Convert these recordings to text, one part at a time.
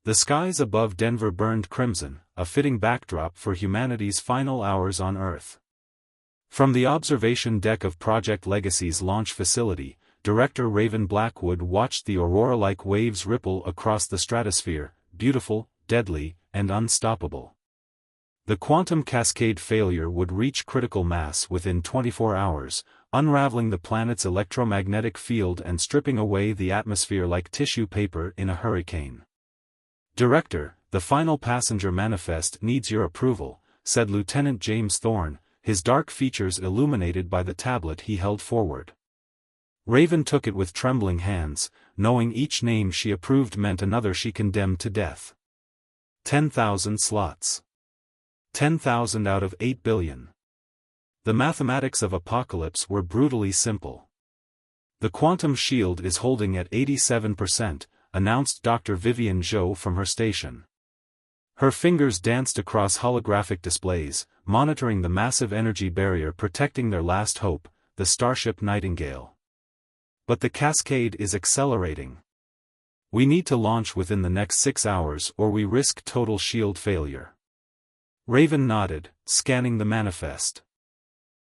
The skies above Denver burned crimson, a fitting backdrop for humanity's final hours on Earth. From the observation deck of Project Legacy's launch facility, director Raven Blackwood watched the aurora-like waves ripple across the stratosphere, beautiful, deadly, and unstoppable. The quantum cascade failure would reach critical mass within 24 hours, unraveling the planet's electromagnetic field and stripping away the atmosphere like tissue paper in a hurricane. "Director, the final passenger manifest needs your approval," said Lieutenant James Thorne, his dark features illuminated by the tablet he held forward. Raven took it with trembling hands, knowing each name she approved meant another she condemned to death. 10,000 slots. 10,000 out of 8 billion. The mathematics of apocalypse were brutally simple. "The quantum shield is holding at 87%, announced Dr. Vivian Zhou from her station. Her fingers danced across holographic displays, monitoring the massive energy barrier protecting their last hope, the Starship Nightingale. "But the cascade is accelerating. We need to launch within the next 6 hours or we risk total shield failure." Raven nodded, scanning the manifest.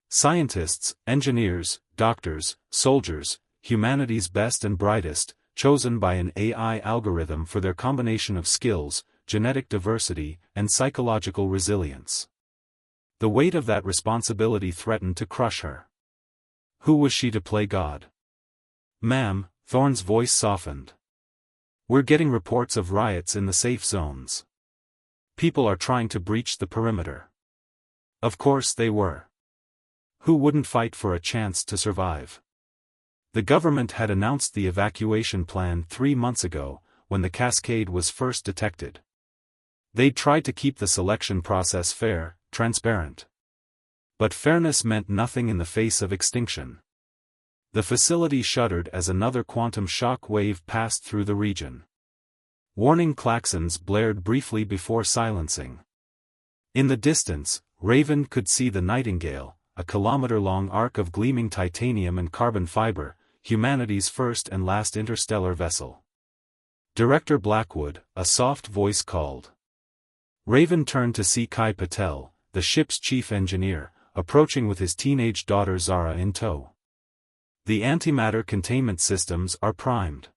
Scientists, engineers, doctors, soldiers, humanity's best and brightest, chosen by an AI algorithm for their combination of skills, genetic diversity, and psychological resilience. The weight of that responsibility threatened to crush her. Who was she to play God? "Ma'am," Thorne's voice softened. "We're getting reports of riots in the safe zones. People are trying to breach the perimeter." Of course they were. Who wouldn't fight for a chance to survive? The government had announced the evacuation plan 3 months ago, when the cascade was first detected. They'd tried to keep the selection process fair, transparent. But fairness meant nothing in the face of extinction. The facility shuddered as another quantum shock wave passed through the region. Warning klaxons blared briefly before silencing. In the distance, Raven could see the Nightingale, a kilometer-long arc of gleaming titanium and carbon fiber, humanity's first and last interstellar vessel. "Director Blackwood," a soft voice called. Raven turned to see Kai Patel, the ship's chief engineer, approaching with his teenage daughter Zara in tow. "The antimatter containment systems are primed.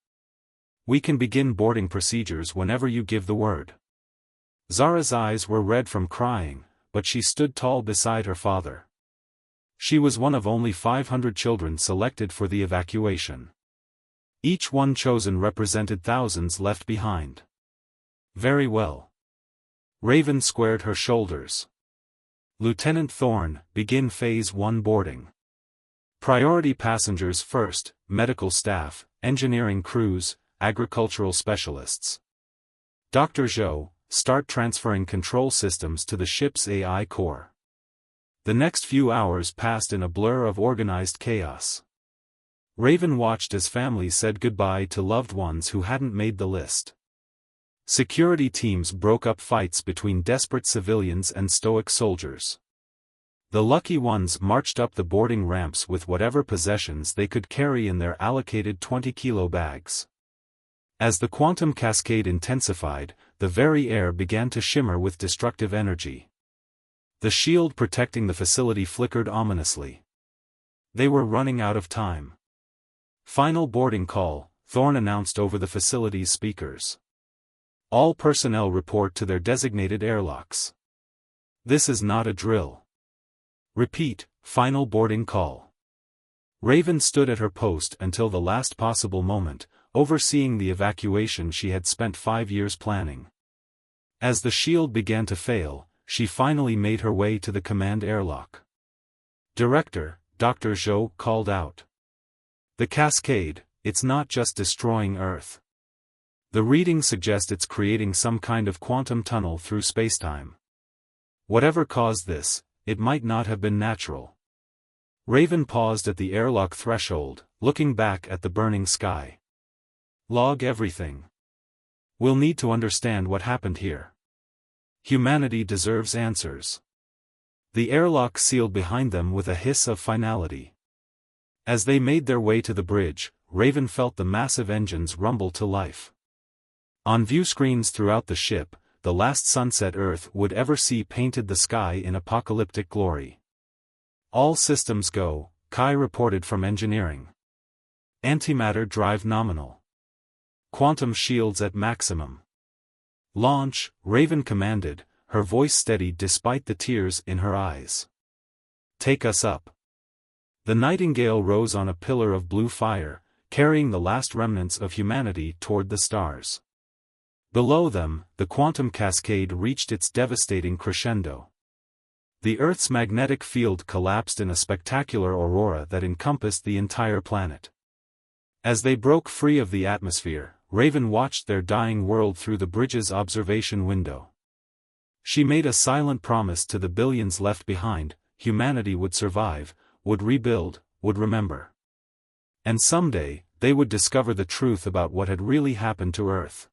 We can begin boarding procedures whenever you give the word." Zara's eyes were red from crying, but she stood tall beside her father. She was one of only 500 children selected for the evacuation. Each one chosen represented thousands left behind. "Very well." Raven squared her shoulders. "Lieutenant Thorne, begin Phase 1 boarding. Priority passengers first, medical staff, engineering crews, agricultural specialists. Dr. Zhou, start transferring control systems to the ship's AI core." The next few hours passed in a blur of organized chaos. Raven watched as families said goodbye to loved ones who hadn't made the list. Security teams broke up fights between desperate civilians and stoic soldiers. The lucky ones marched up the boarding ramps with whatever possessions they could carry in their allocated 20-kilo bags. As the quantum cascade intensified, the very air began to shimmer with destructive energy. The shield protecting the facility flickered ominously. They were running out of time. "Final boarding call," Thorne announced over the facility's speakers. "All personnel report to their designated airlocks. This is not a drill. Repeat, final boarding call." Raven stood at her post until the last possible moment, overseeing the evacuation she had spent 5 years planning. As the shield began to fail, she finally made her way to the command airlock. "Director," Dr. Zhou called out. "The cascade, it's not just destroying Earth. The readings suggest it's creating some kind of quantum tunnel through spacetime. Whatever caused this, it might not have been natural." Raven paused at the airlock threshold, looking back at the burning sky. "Log everything. We'll need to understand what happened here. Humanity deserves answers." The airlock sealed behind them with a hiss of finality. As they made their way to the bridge, Raven felt the massive engines rumble to life. On view screens throughout the ship, the last sunset Earth would ever see painted the sky in apocalyptic glory. All systems go, Kai reported from engineering. Antimatter drive nominal. Quantum shields at maximum. Launch, Raven commanded, her voice steady despite the tears in her eyes. Take us up. The Nightingale rose on a pillar of blue fire, carrying the last remnants of humanity toward the stars. Below them, the quantum cascade reached its devastating crescendo. The Earth's magnetic field collapsed in a spectacular aurora that encompassed the entire planet. As they broke free of the atmosphere, Raven watched their dying world through the bridge's observation window. She made a silent promise to the billions left behind: humanity would survive, would rebuild, would remember. And someday, they would discover the truth about what had really happened to Earth.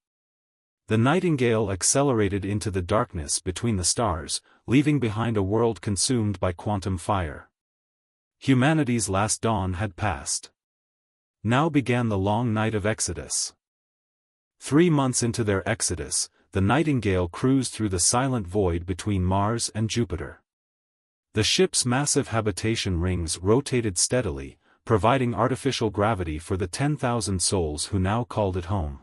The Nightingale accelerated into the darkness between the stars, leaving behind a world consumed by quantum fire. Humanity's last dawn had passed. Now began the long night of Exodus. 3 months into their exodus, the Nightingale cruised through the silent void between Mars and Jupiter. The ship's massive habitation rings rotated steadily, providing artificial gravity for the 10,000 souls who now called it home.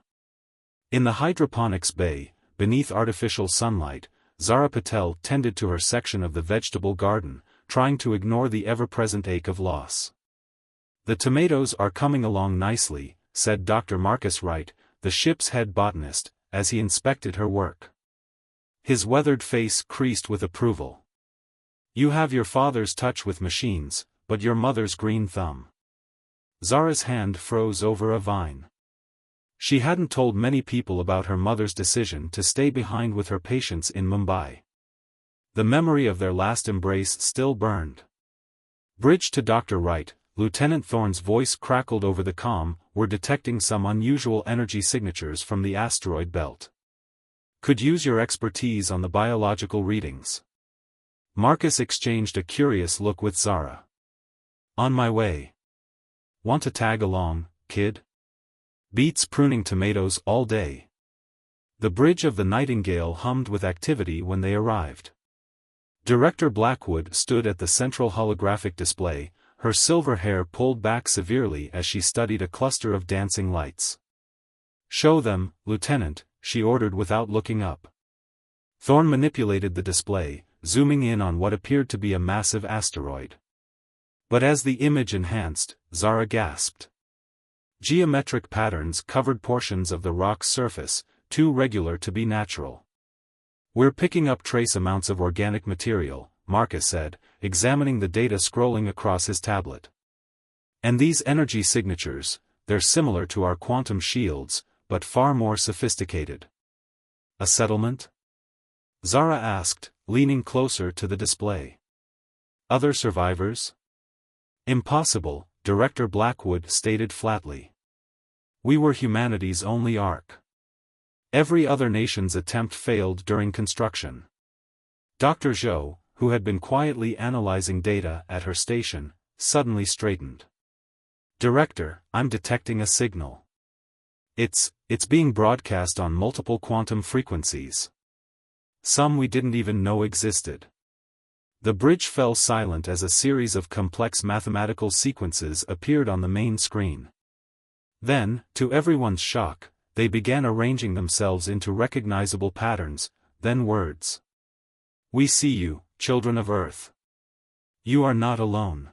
In the hydroponics bay, beneath artificial sunlight, Zara Patel tended to her section of the vegetable garden, trying to ignore the ever-present ache of loss. "The tomatoes are coming along nicely," said Dr. Marcus Wright, the ship's head botanist, as he inspected her work. His weathered face creased with approval. "You have your father's touch with machines, but your mother's green thumb." Zara's hand froze over a vine. She hadn't told many people about her mother's decision to stay behind with her patients in Mumbai. The memory of their last embrace still burned. Bridge to Dr. Wright, Lieutenant Thorne's voice crackled over the comm. "We're detecting some unusual energy signatures from the asteroid belt. Could use your expertise on the biological readings." Marcus exchanged a curious look with Zara. "On my way. Want to tag along, kid? Beats pruning tomatoes all day." The bridge of the Nightingale hummed with activity when they arrived. Director Blackwood stood at the central holographic display, her silver hair pulled back severely as she studied a cluster of dancing lights. "Show them, Lieutenant," she ordered without looking up. Thorne manipulated the display, zooming in on what appeared to be a massive asteroid. But as the image enhanced, Zara gasped. Geometric patterns covered portions of the rock's surface, too regular to be natural. "We're picking up trace amounts of organic material," Marcus said, examining the data scrolling across his tablet. "And these energy signatures, they're similar to our quantum shields, but far more sophisticated." "A settlement?" Zara asked, leaning closer to the display. "Other survivors?" "Impossible," Director Blackwood stated flatly. "We were humanity's only ark. Every other nation's attempt failed during construction." Dr. Zhou, who had been quietly analyzing data at her station, suddenly straightened. "Director, I'm detecting a signal. It's being broadcast on multiple quantum frequencies. Some we didn't even know existed." The bridge fell silent as a series of complex mathematical sequences appeared on the main screen. Then, to everyone's shock, they began arranging themselves into recognizable patterns, then words. "We see you, children of Earth. You are not alone."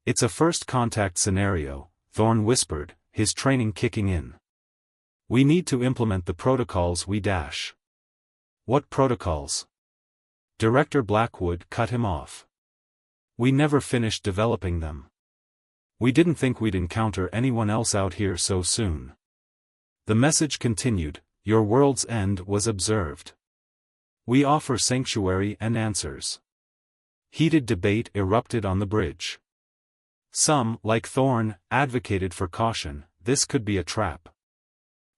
"It's a first contact scenario," Thorne whispered, his training kicking in. "We need to implement the protocols we dash." "What protocols?" Director Blackwood cut him off. "We never finished developing them. We didn't think we'd encounter anyone else out here so soon." The message continued, "Your world's end was observed. We offer sanctuary and answers." Heated debate erupted on the bridge. Some, like Thorne, advocated for caution: this could be a trap.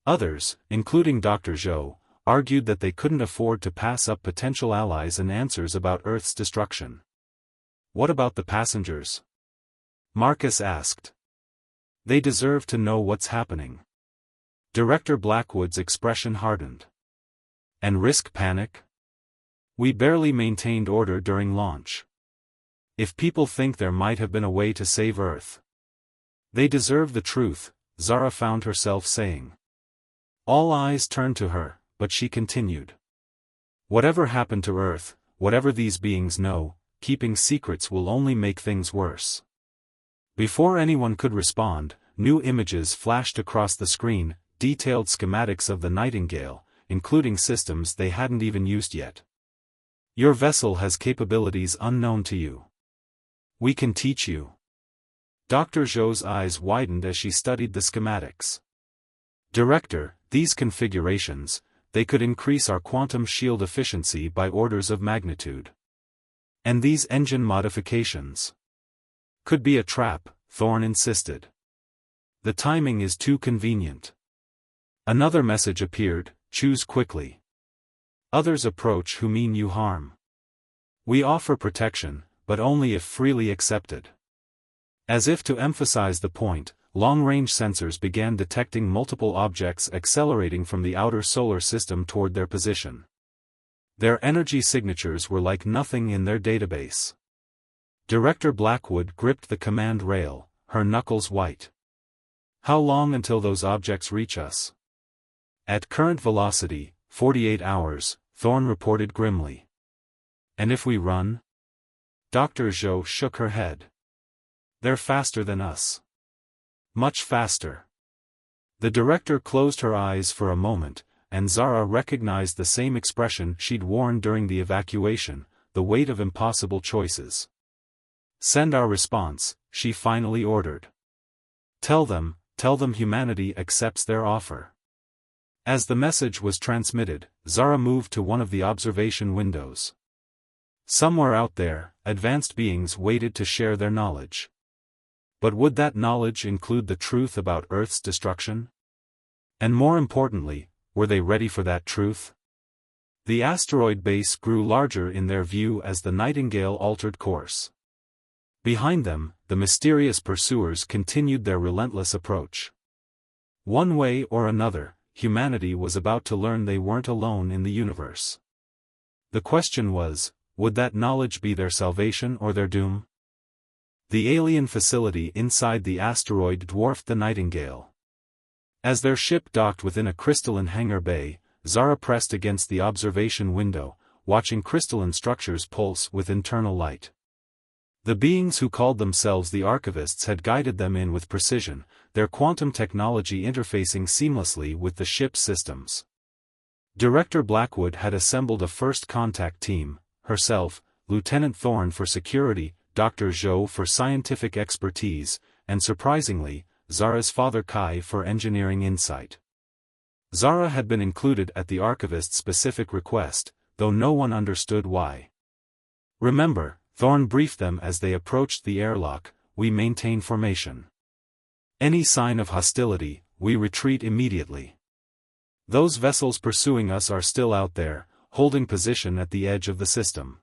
Others, including Dr. Zhou, argued that they couldn't afford to pass up potential allies and answers about Earth's destruction. "What about the passengers?" Marcus asked. "They deserve to know what's happening." Director Blackwood's expression hardened. And risk panic? We barely maintained order during launch. If people think there might have been a way to save Earth, they deserve the truth, Zara found herself saying. All eyes turned to her, but she continued. Whatever happened to Earth, whatever these beings know, keeping secrets will only make things worse. Before anyone could respond, new images flashed across the screen, detailed schematics of the Nightingale, including systems they hadn't even used yet. Your vessel has capabilities unknown to you. We can teach you. Dr. Zhou's eyes widened as she studied the schematics. Director, these configurations, they could increase our quantum shield efficiency by orders of magnitude. And these engine modifications could be a trap, Thorne insisted. The timing is too convenient. Another message appeared, choose quickly. Others approach who mean you harm. We offer protection, but only if freely accepted. As if to emphasize the point, long-range sensors began detecting multiple objects accelerating from the outer solar system toward their position. Their energy signatures were like nothing in their database. Director Blackwood gripped the command rail, her knuckles white. How long until those objects reach us? At current velocity, 48 hours, Thorne reported grimly. And if we run? Dr. Zhou shook her head. They're faster than us. Much faster. The director closed her eyes for a moment, and Zara recognized the same expression she'd worn during the evacuation, the weight of impossible choices. Send our response, she finally ordered. Tell them humanity accepts their offer. As the message was transmitted, Zara moved to one of the observation windows. Somewhere out there, advanced beings waited to share their knowledge. But would that knowledge include the truth about Earth's destruction? And more importantly, were they ready for that truth? The asteroid base grew larger in their view as the Nightingale altered course. Behind them, the mysterious pursuers continued their relentless approach. One way or another, humanity was about to learn they weren't alone in the universe. The question was, would that knowledge be their salvation or their doom? The alien facility inside the asteroid dwarfed the Nightingale. As their ship docked within a crystalline hangar bay, Zara pressed against the observation window, watching crystalline structures pulse with internal light. The beings who called themselves the archivists had guided them in with precision, their quantum technology interfacing seamlessly with the ship's systems. Director Blackwood had assembled a first contact team, herself, Lieutenant Thorne for security, Dr. Zhou for scientific expertise, and surprisingly, Zara's father Kai for engineering insight. Zara had been included at the archivist's specific request, though no one understood why. Remember, Thorne briefed them as they approached the airlock, we maintain formation. Any sign of hostility, we retreat immediately. Those vessels pursuing us are still out there, holding position at the edge of the system.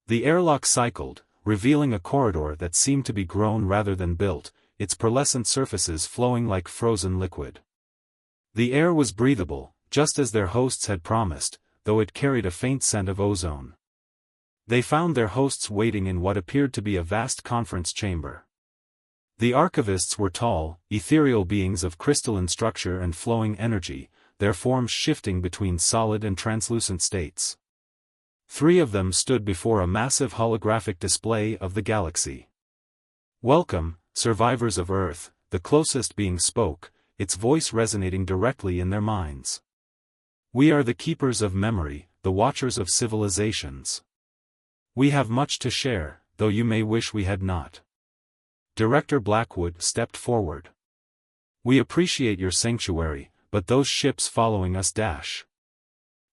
The airlock cycled, revealing a corridor that seemed to be grown rather than built, its pearlescent surfaces flowing like frozen liquid. The air was breathable, just as their hosts had promised, though it carried a faint scent of ozone. They found their hosts waiting in what appeared to be a vast conference chamber. The archivists were tall, ethereal beings of crystalline structure and flowing energy, their forms shifting between solid and translucent states. 3 of them stood before a massive holographic display of the galaxy. Welcome, survivors of Earth, the closest being spoke, its voice resonating directly in their minds. We are the keepers of memory, the watchers of civilizations. We have much to share, though you may wish we had not. Director Blackwood stepped forward. We appreciate your sanctuary, but those ships following us dash.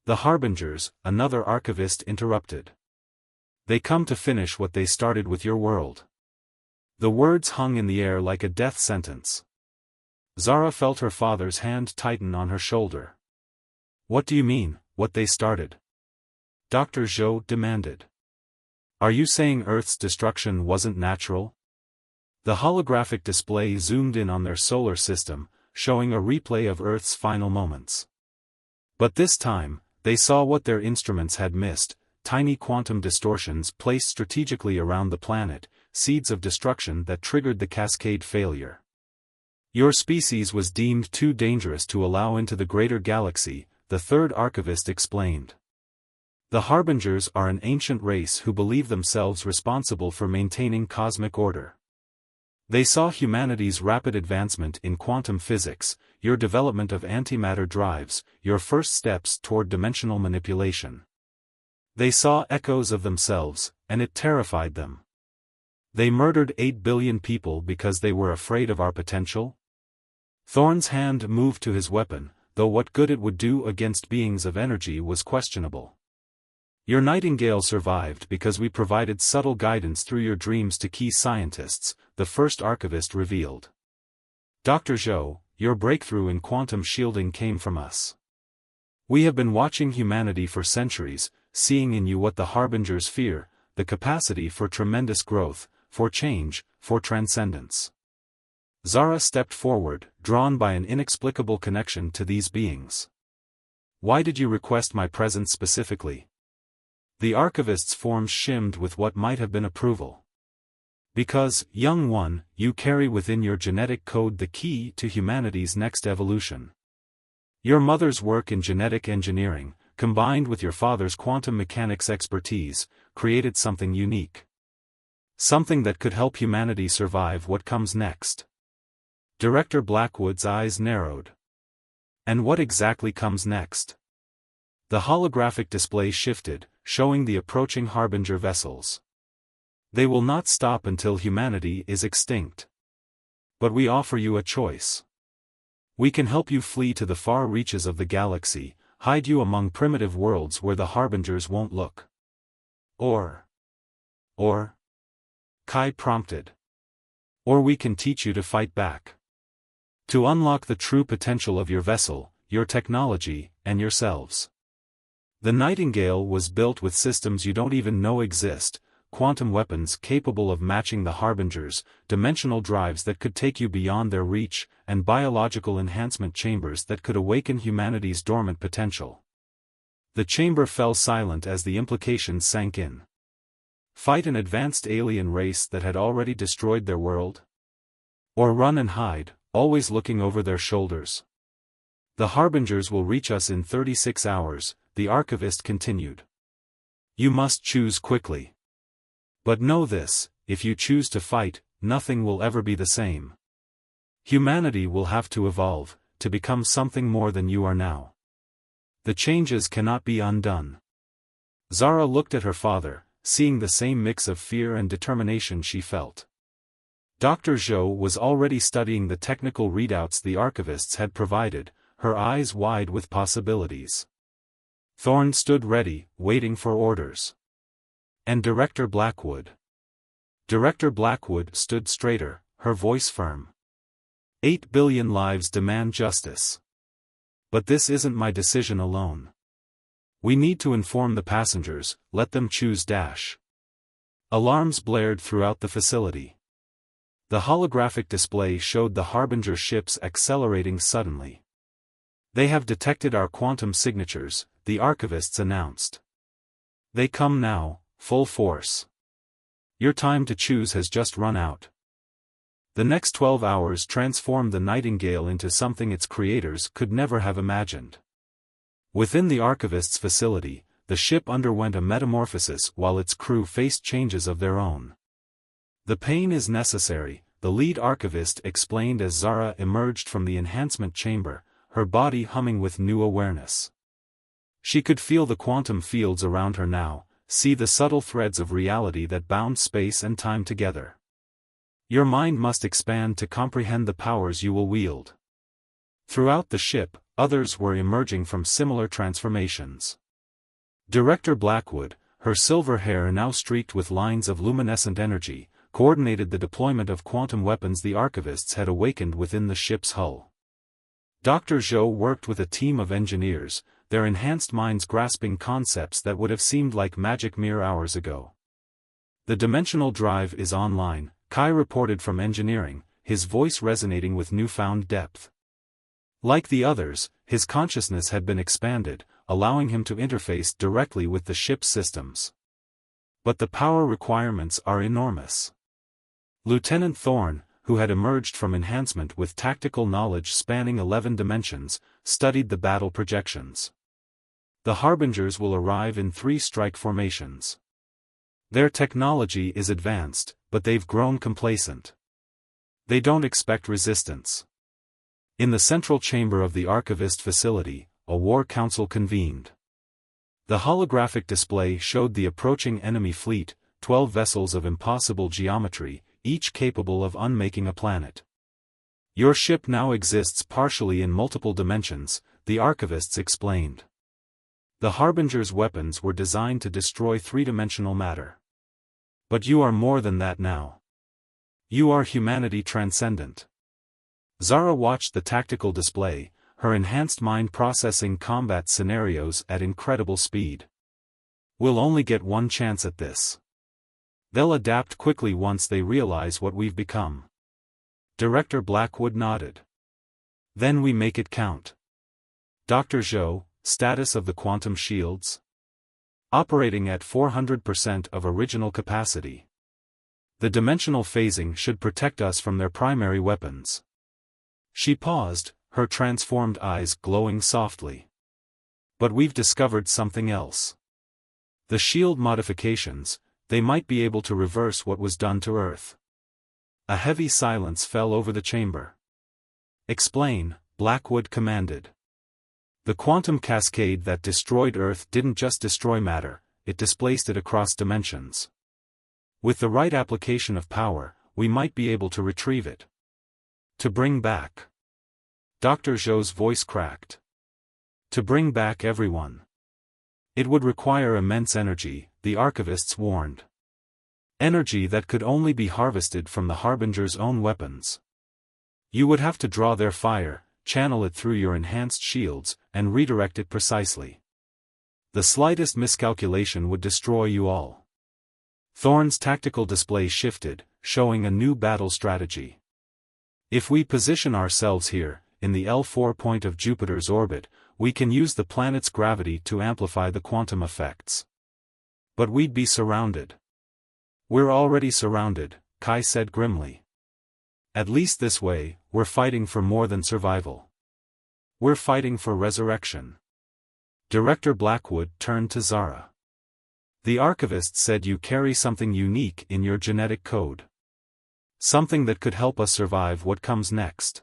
The Harbingers, another archivist interrupted. They come to finish what they started with your world. The words hung in the air like a death sentence. Zara felt her father's hand tighten on her shoulder. What do you mean, what they started? Dr. Zhou demanded. Are you saying Earth's destruction wasn't natural? The holographic display zoomed in on their solar system, showing a replay of Earth's final moments. But this time, they saw what their instruments had missed: tiny quantum distortions placed strategically around the planet, seeds of destruction that triggered the cascade failure. Your species was deemed too dangerous to allow into the greater galaxy, the third archivist explained. The Harbingers are an ancient race who believe themselves responsible for maintaining cosmic order. They saw humanity's rapid advancement in quantum physics, your development of antimatter drives, your first steps toward dimensional manipulation. They saw echoes of themselves, and it terrified them. They murdered 8 billion people because they were afraid of our potential? Thorn's hand moved to his weapon, though what good it would do against beings of energy was questionable. Your Nightingale survived because we provided subtle guidance through your dreams to key scientists, the first archivist revealed. Dr. Zhou, your breakthrough in quantum shielding came from us. We have been watching humanity for centuries, seeing in you what the Harbingers fear: the capacity for tremendous growth, for change, for transcendence. Zara stepped forward, drawn by an inexplicable connection to these beings. Why did you request my presence specifically? The archivist's form shimmed with what might have been approval. Because, young one, you carry within your genetic code the key to humanity's next evolution. Your mother's work in genetic engineering, combined with your father's quantum mechanics expertise, created something unique. Something that could help humanity survive what comes next. Director Blackwood's eyes narrowed. And what exactly comes next? The holographic display shifted, showing the approaching Harbinger vessels. They will not stop until humanity is extinct. But we offer you a choice. We can help you flee to the far reaches of the galaxy, hide you among primitive worlds where the Harbingers won't look. Or, Kai prompted. Or we can teach you to fight back. To unlock the true potential of your vessel, your technology, and yourselves. The Nightingale was built with systems you don't even know exist: quantum weapons capable of matching the Harbingers, dimensional drives that could take you beyond their reach, and biological enhancement chambers that could awaken humanity's dormant potential. The chamber fell silent as the implications sank in. Fight an advanced alien race that had already destroyed their world? Or run and hide, always looking over their shoulders? The Harbingers will reach us in 36 hours, the archivist continued. You must choose quickly. But know this: if you choose to fight, nothing will ever be the same. Humanity will have to evolve, to become something more than you are now. The changes cannot be undone. Zara looked at her father, seeing the same mix of fear and determination she felt. Dr. Zhou was already studying the technical readouts the archivists had provided, her eyes wide with possibilities. Thorn stood ready, waiting for orders. And Director Blackwood? Director Blackwood stood straighter, her voice firm. 8 billion lives demand justice. But this isn't my decision alone. We need to inform the passengers, let them choose. Alarms blared throughout the facility. The holographic display showed the Harbinger ships accelerating suddenly. They have detected our quantum signatures, the archivists announced. They come now, full force. Your time to choose has just run out. The next 12 hours transformed the Nightingale into something its creators could never have imagined. Within the archivist's facility, the ship underwent a metamorphosis while its crew faced changes of their own. The pain is necessary, the lead archivist explained as Zara emerged from the enhancement chamber, her body humming with new awareness. She could feel the quantum fields around her now, see the subtle threads of reality that bound space and time together. Your mind must expand to comprehend the powers you will wield. Throughout the ship, others were emerging from similar transformations. Director Blackwood, her silver hair now streaked with lines of luminescent energy, coordinated the deployment of quantum weapons the archivists had awakened within the ship's hull. Dr. Zhou worked with a team of engineers, their enhanced minds grasping concepts that would have seemed like magic mere hours ago. The dimensional drive is online, Kai reported from engineering, his voice resonating with newfound depth. Like the others, his consciousness had been expanded, allowing him to interface directly with the ship's systems. But the power requirements are enormous. Lieutenant Thorne, who had emerged from enhancement with tactical knowledge spanning 11 dimensions, studied the battle projections. The Harbingers will arrive in 3 strike formations. Their technology is advanced, but they've grown complacent. They don't expect resistance. In the central chamber of the Archivist facility, a war council convened. The holographic display showed the approaching enemy fleet, 12 vessels of impossible geometry, each capable of unmaking a planet. Your ship now exists partially in multiple dimensions, the Archivists explained. The Harbinger's weapons were designed to destroy 3-dimensional matter. But you are more than that now. You are humanity transcendent. Zara watched the tactical display, her enhanced mind processing combat scenarios at incredible speed. We'll only get one chance at this. They'll adapt quickly once they realize what we've become. Director Blackwood nodded. Then we make it count. Dr. Zhou, status of the quantum shields? Operating at 400% of original capacity. The dimensional phasing should protect us from their primary weapons. She paused, her transformed eyes glowing softly. But we've discovered something else. The shield modifications, they might be able to reverse what was done to Earth. A heavy silence fell over the chamber. Explain, Blackwood commanded. The quantum cascade that destroyed Earth didn't just destroy matter, it displaced it across dimensions. With the right application of power, we might be able to retrieve it. To bring back. Dr. Zhou's voice cracked. To bring back everyone. It would require immense energy, the Archivists warned. Energy that could only be harvested from the Harbinger's own weapons. You would have to draw their fire, channel it through your enhanced shields, and redirect it precisely. The slightest miscalculation would destroy you all. Thorne's tactical display shifted, showing a new battle strategy. If we position ourselves here, in the L4 point of Jupiter's orbit, we can use the planet's gravity to amplify the quantum effects. But we'd be surrounded. We're already surrounded, Kai said grimly. At least this way, we're fighting for more than survival. We're fighting for resurrection. Director Blackwood turned to Zara. The Archivist said you carry something unique in your genetic code. Something that could help us survive what comes next.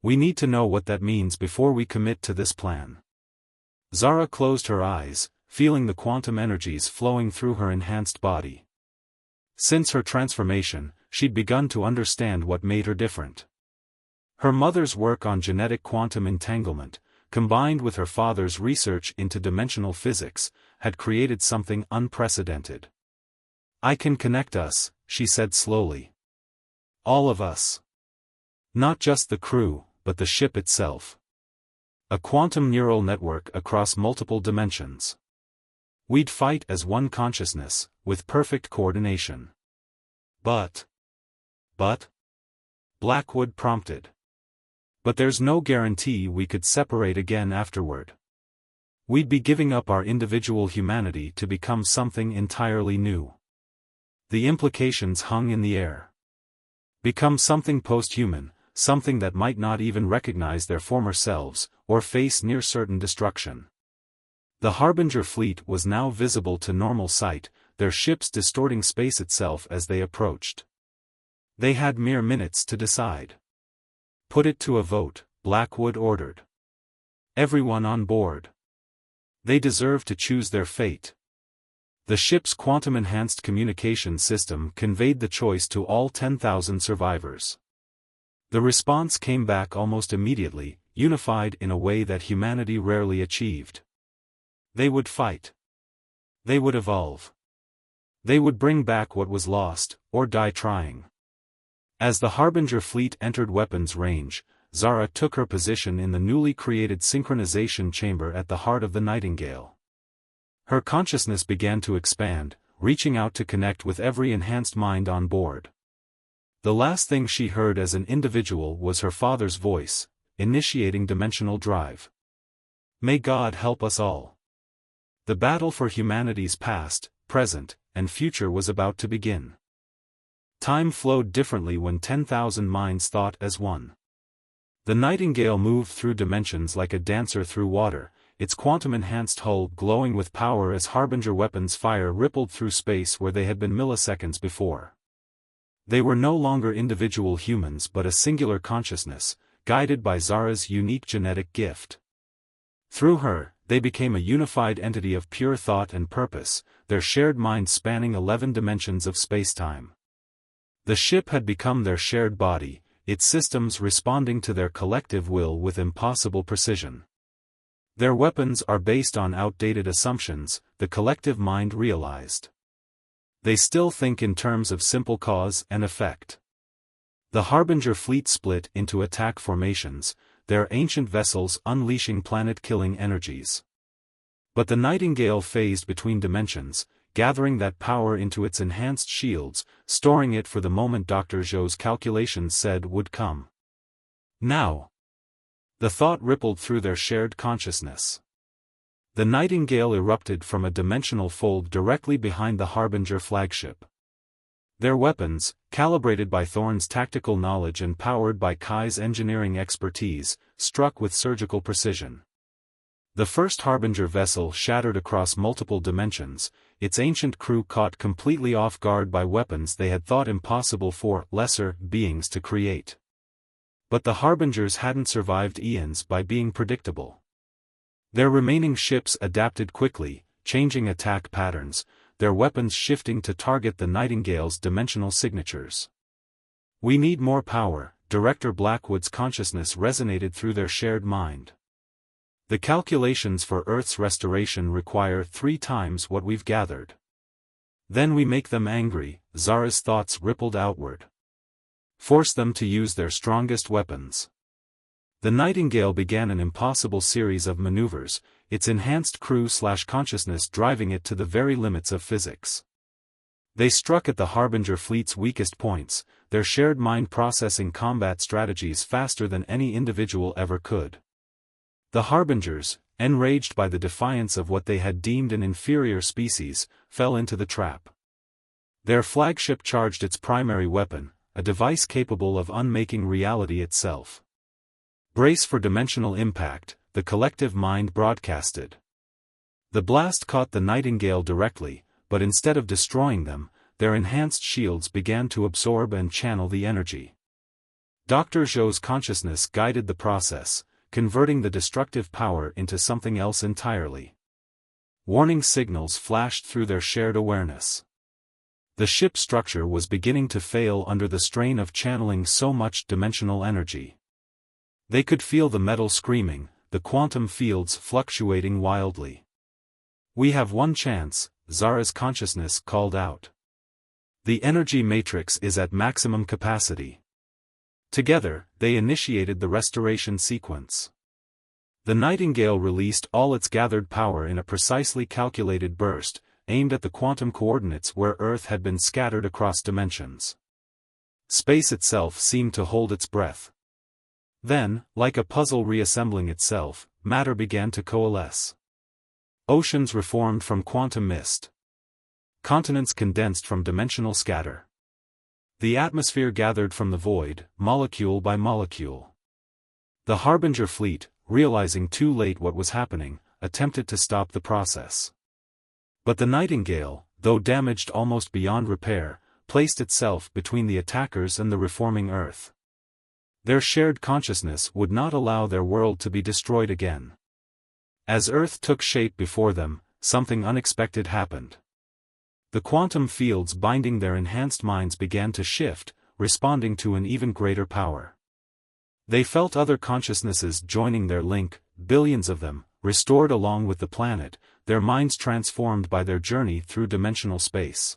We need to know what that means before we commit to this plan. Zara closed her eyes, feeling the quantum energies flowing through her enhanced body. Since her transformation, she'd begun to understand what made her different. Her mother's work on genetic quantum entanglement, combined with her father's research into dimensional physics, had created something unprecedented. I can connect us, she said slowly. All of us. Not just the crew, but the ship itself. A quantum neural network across multiple dimensions. We'd fight as one consciousness, with perfect coordination. But? Blackwood prompted. But there's no guarantee we could separate again afterward. We'd be giving up our individual humanity to become something entirely new. The implications hung in the air. Become something post-human, something that might not even recognize their former selves, or face near-certain destruction. The Harbinger fleet was now visible to normal sight, their ships distorting space itself as they approached. They had mere minutes to decide. Put it to a vote, Blackwood ordered. Everyone on board. They deserve to choose their fate. The ship's quantum-enhanced communication system conveyed the choice to all 10,000 survivors. The response came back almost immediately, unified in a way that humanity rarely achieved. They would fight. They would evolve. They would bring back what was lost, or die trying. As the Harbinger fleet entered weapons range, Zara took her position in the newly created synchronization chamber at the heart of the Nightingale. Her consciousness began to expand, reaching out to connect with every enhanced mind on board. The last thing she heard as an individual was her father's voice, initiating dimensional drive. May God help us all. The battle for humanity's past, present, and future was about to begin. Time flowed differently when 10,000 minds thought as one. The Nightingale moved through dimensions like a dancer through water, its quantum-enhanced hull glowing with power as Harbinger weapons fire rippled through space where they had been milliseconds before. They were no longer individual humans but a singular consciousness, guided by Zara's unique genetic gift. Through her, they became a unified entity of pure thought and purpose, their shared mind spanning 11 dimensions of spacetime. The ship had become their shared body, its systems responding to their collective will with impossible precision. Their weapons are based on outdated assumptions, the collective mind realized. They still think in terms of simple cause and effect. The Harbinger fleet split into attack formations, their ancient vessels unleashing planet-killing energies. But the Nightingale phased between dimensions, gathering that power into its enhanced shields, storing it for the moment Dr. Zhou's calculations said would come. Now. The thought rippled through their shared consciousness. The Nightingale erupted from a dimensional fold directly behind the Harbinger flagship. Their weapons, calibrated by Thorne's tactical knowledge and powered by Kai's engineering expertise, struck with surgical precision. The first Harbinger vessel shattered across multiple dimensions, its ancient crew caught completely off guard by weapons they had thought impossible for lesser beings to create. But the Harbingers hadn't survived eons by being predictable. Their remaining ships adapted quickly, changing attack patterns, their weapons shifting to target the Nightingale's dimensional signatures. "We need more power," Director Blackwood's consciousness resonated through their shared mind. "The calculations for Earth's restoration require 3 times what we've gathered." "Then we make them angry," Zara's thoughts rippled outward. "Force them to use their strongest weapons." The Nightingale began an impossible series of maneuvers, its enhanced crew/consciousness driving it to the very limits of physics. They struck at the Harbinger fleet's weakest points, their shared mind processing combat strategies faster than any individual ever could. The Harbingers, enraged by the defiance of what they had deemed an inferior species, fell into the trap. Their flagship charged its primary weapon, a device capable of unmaking reality itself. "Brace for dimensional impact," the collective mind broadcasted. The blast caught the Nightingale directly, but instead of destroying them, their enhanced shields began to absorb and channel the energy. Dr. Zhou's consciousness guided the process, converting the destructive power into something else entirely. Warning signals flashed through their shared awareness. The ship structure was beginning to fail under the strain of channeling so much dimensional energy. They could feel the metal screaming, the quantum fields fluctuating wildly. "We have one chance," Zara's consciousness called out. "The energy matrix is at maximum capacity." Together, they initiated the restoration sequence. The Nightingale released all its gathered power in a precisely calculated burst, aimed at the quantum coordinates where Earth had been scattered across dimensions. Space itself seemed to hold its breath. Then, like a puzzle reassembling itself, matter began to coalesce. Oceans reformed from quantum mist. Continents condensed from dimensional scatter. The atmosphere gathered from the void, molecule by molecule. The Harbinger fleet, realizing too late what was happening, attempted to stop the process. But the Nightingale, though damaged almost beyond repair, placed itself between the attackers and the reforming Earth. Their shared consciousness would not allow their world to be destroyed again. As Earth took shape before them, something unexpected happened. The quantum fields binding their enhanced minds began to shift, responding to an even greater power. They felt other consciousnesses joining their link, billions of them, restored along with the planet, their minds transformed by their journey through dimensional space.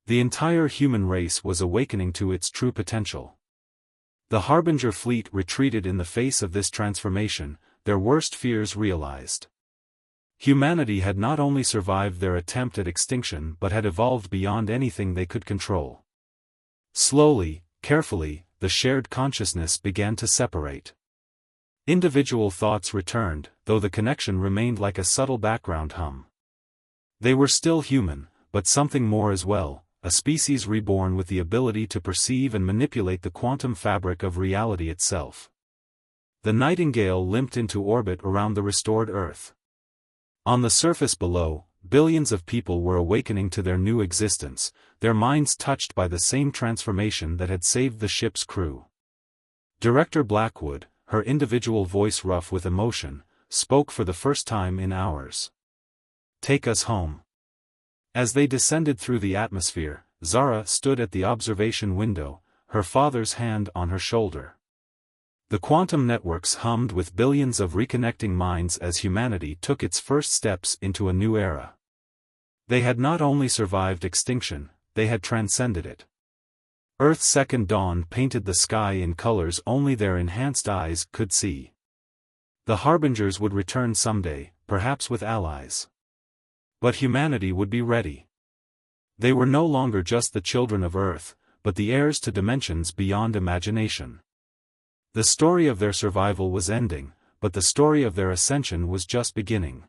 The entire human race was awakening to its true potential. The Harbinger fleet retreated in the face of this transformation, their worst fears realized. Humanity had not only survived their attempt at extinction but had evolved beyond anything they could control. Slowly, carefully, the shared consciousness began to separate. Individual thoughts returned, though the connection remained like a subtle background hum. They were still human, but something more as well, a species reborn with the ability to perceive and manipulate the quantum fabric of reality itself. The Nightingale limped into orbit around the restored Earth. On the surface below, billions of people were awakening to their new existence, their minds touched by the same transformation that had saved the ship's crew. Director Blackwood, her individual voice rough with emotion, spoke for the first time in hours. "Take us home." As they descended through the atmosphere, Zara stood at the observation window, her father's hand on her shoulder. The quantum networks hummed with billions of reconnecting minds as humanity took its first steps into a new era. They had not only survived extinction, they had transcended it. Earth's second dawn painted the sky in colors only their enhanced eyes could see. The harbingers would return someday, perhaps with allies. But humanity would be ready. They were no longer just the children of Earth, but the heirs to dimensions beyond imagination. The story of their survival was ending, but the story of their ascension was just beginning.